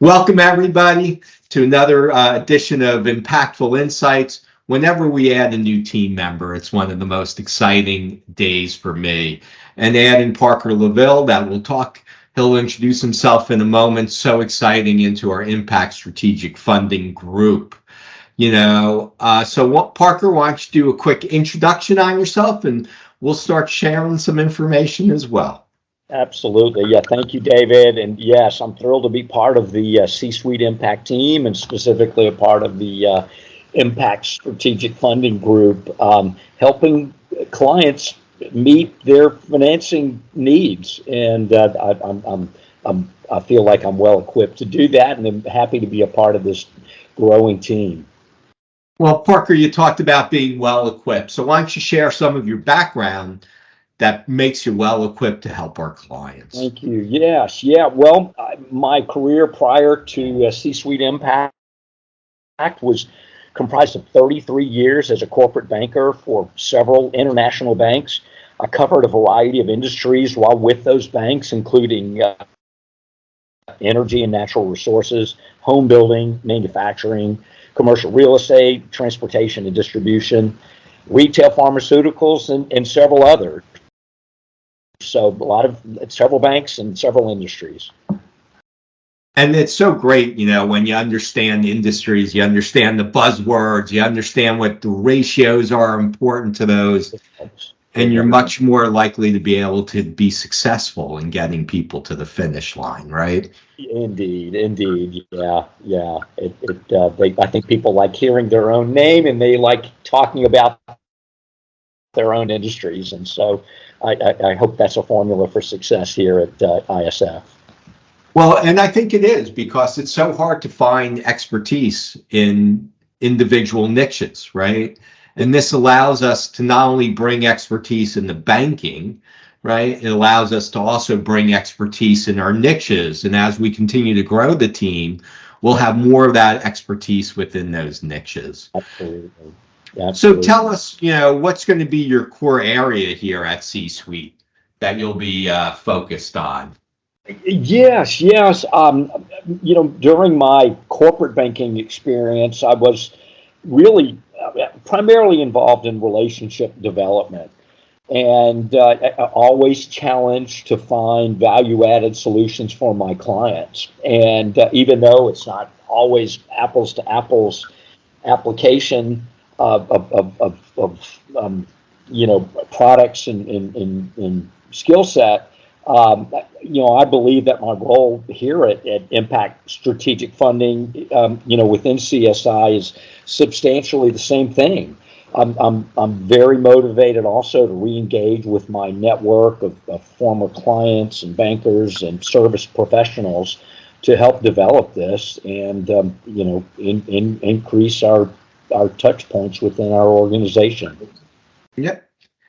Welcome, everybody, to another edition of Impactful Insights. Whenever we add a new team member, it's one of the most exciting days for me. And adding Parker Laville, he'll introduce himself in a moment, so exciting, into our Impact Strategic Funding group. Parker, why don't you do a quick introduction on yourself, and we'll start sharing some information as well. Absolutely. Yeah. Thank you, David. And yes, I'm thrilled to be part of the C-Suite Impact team and specifically a part of the Impact Strategic Funding Group, helping clients meet their financing needs. And I feel like I'm well equipped to do that, and I'm happy to be a part of this growing team. Well, Parker, you talked about being well equipped. So why don't you share some of your background that makes you well equipped to help our clients? Thank you. Yes. Yeah. Well, my career prior to C-Suite Impact was comprised of 33 years as a corporate banker for several international banks. I covered a variety of industries while with those banks, including energy and natural resources, home building, manufacturing, commercial real estate, transportation and distribution, retail pharmaceuticals, and several others. So several banks and several industries. And it's so great, when you understand industries, you understand the buzzwords, you understand what the ratios are important to those, and you're much more likely to be able to be successful in getting people to the finish line, right? Indeed. Yeah. I think people like hearing their own name, and they like talking about their own industries. And so I hope that's a formula for success here at ISF. Well, and I think it is, because it's so hard to find expertise in individual niches, right? And this allows us to not only bring expertise in the banking, right? It allows us to also bring expertise in our niches. And as we continue to grow the team, we'll have more of that expertise within those niches. Absolutely. So tell us, what's going to be your core area here at C-Suite that you'll be focused on? Yes. During my corporate banking experience, I was really primarily involved in relationship development, and always challenged to find value-added solutions for my clients. And even though it's not always apples to apples application of products and skill set, I believe that my role here at Impact Strategic Funding, within CSI is substantially the same thing. I'm very motivated also to re-engage with my network of former clients and bankers and service professionals to help develop this and increase our touch points within our organization. Yep.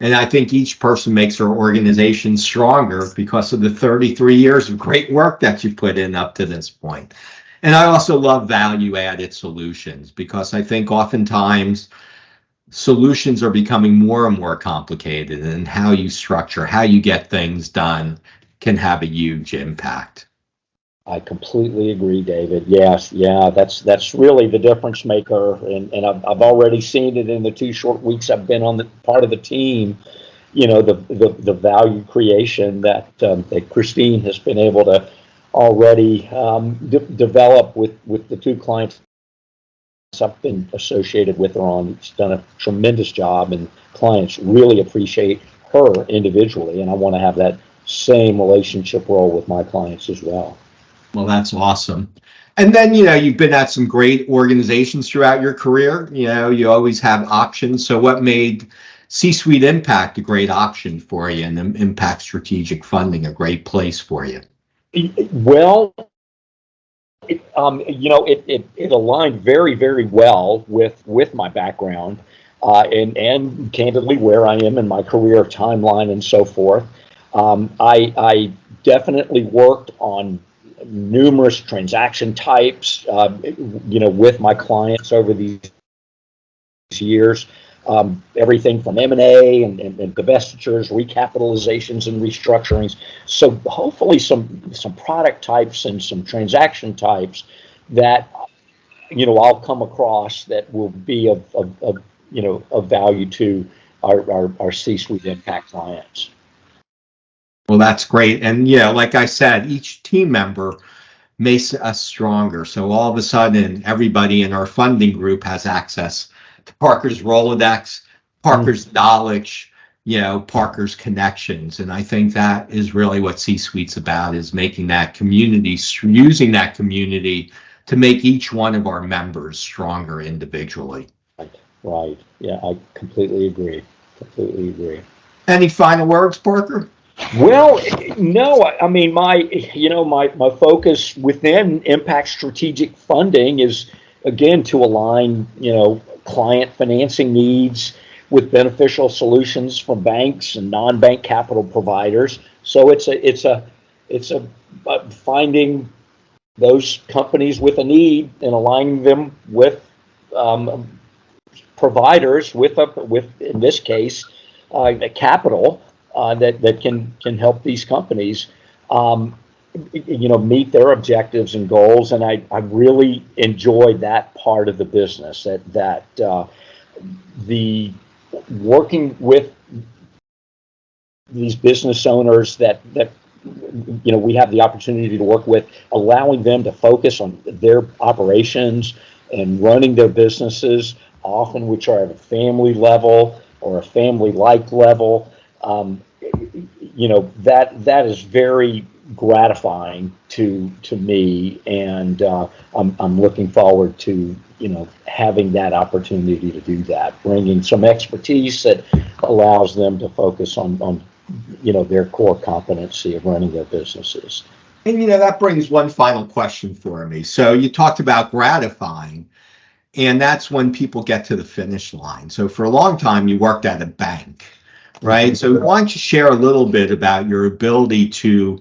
And I think each person makes our organization stronger because of the 33 years of great work that you put in up to this point. And I also love value-added solutions, because I think oftentimes solutions are becoming more and more complicated, and how you structure, how you get things done can have a huge impact. I completely agree, David. Yes, yeah, that's really the difference maker, and I've already seen it in the 2 short weeks I've been on the part of the team. The value creation that Christine has been able to already develop with the 2 clients I've been associated with her on. She's done a tremendous job, and clients really appreciate her individually, and I want to have that same relationship role with my clients as well. Well, that's awesome. And then, you've been at some great organizations throughout your career. You always have options. So what made C-Suite Impact a great option for you, and Impact Strategic Funding a great place for you? Well, it aligned very, very well with my background and candidly where I am in my career timeline and so forth. I definitely worked on numerous transaction types, with my clients over these years. everything from M&A and divestitures, recapitalizations, and restructurings. So hopefully some product types and some transaction types that I'll come across that will be of value to our C-suite impact clients. Well, that's great. And like I said, each team member makes us stronger. So all of a sudden, everybody in our funding group has access to Parker's Rolodex, Parker's knowledge, Parker's connections. And I think that is really what C-suite's about, is making that community, using that community to make each one of our members stronger individually. Right. Yeah, I completely agree. Any final words, Parker? Well, no, I mean, my focus within Impact Strategic Funding is, again, to align, client financing needs with beneficial solutions from banks and non-bank capital providers. So it's a finding those companies with a need and aligning them with providers with in this case capital that can help these companies meet their objectives and goals. And I really enjoyed that part of the business, that the working with these business owners that we have the opportunity to work with, allowing them to focus on their operations and running their businesses, often which are at a family level or a family-like level. That is very gratifying to me, and I'm looking forward to having that opportunity to do that, bringing some expertise that allows them to focus on their core competency of running their businesses. And that brings one final question for me. So you talked about gratifying, and that's when people get to the finish line. So for a long time you worked at a bank, right? So why don't you share a little bit about your ability to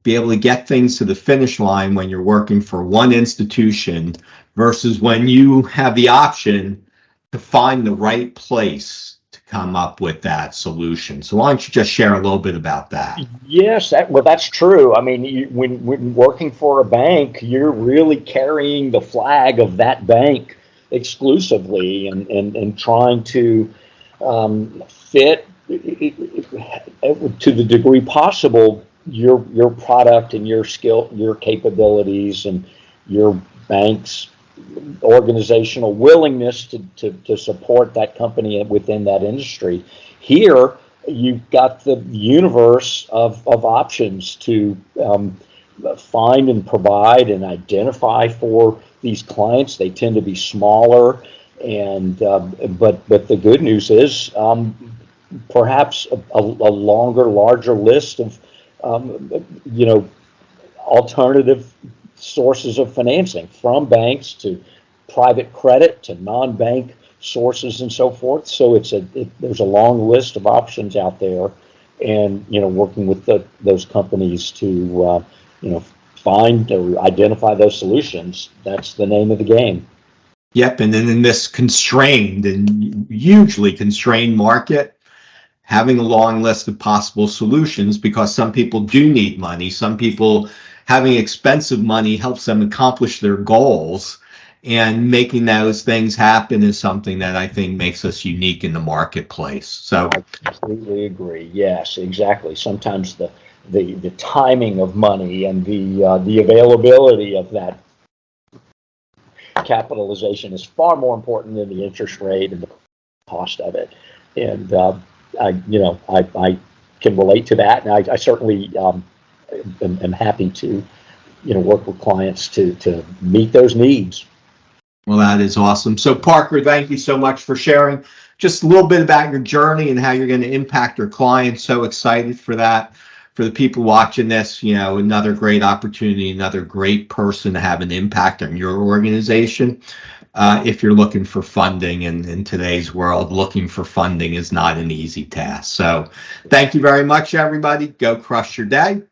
be able to get things to the finish line when you're working for one institution versus when you have the option to find the right place to come up with that solution. So why don't you just share a little bit about that? Yes, that's true. I mean, when working for a bank, you're really carrying the flag of that bank exclusively and trying to fit to the degree possible your product and your skill, your capabilities, and your bank's organizational willingness to support that company within that industry. Here, you've got the universe of options to find and provide and identify for these clients. They tend to be smaller, and but the good news is perhaps a longer, larger list of alternative sources of financing, from banks to private credit to non-bank sources and so forth. So there's a long list of options out there, and working with those companies to find or identify those solutions. That's the name of the game. Yep, and then in this constrained and hugely constrained market, having a long list of possible solutions, because some people do need money. Some people having expensive money helps them accomplish their goals, and making those things happen is something that I think makes us unique in the marketplace. So I completely agree. Yes, exactly. Sometimes the timing of money and the availability of that capitalization is far more important than the interest rate and the cost of it. And I can relate to that, and I certainly am happy to work with clients to meet those needs. Well, that is awesome. So Parker, thank you so much for sharing just a little bit about your journey and how you're going to impact your clients. So excited for that. For the people watching this, another great opportunity, another great person to have an impact on your organization. If you're looking for funding, and in today's world, looking for funding is not an easy task. So thank you very much, everybody. Go crush your day.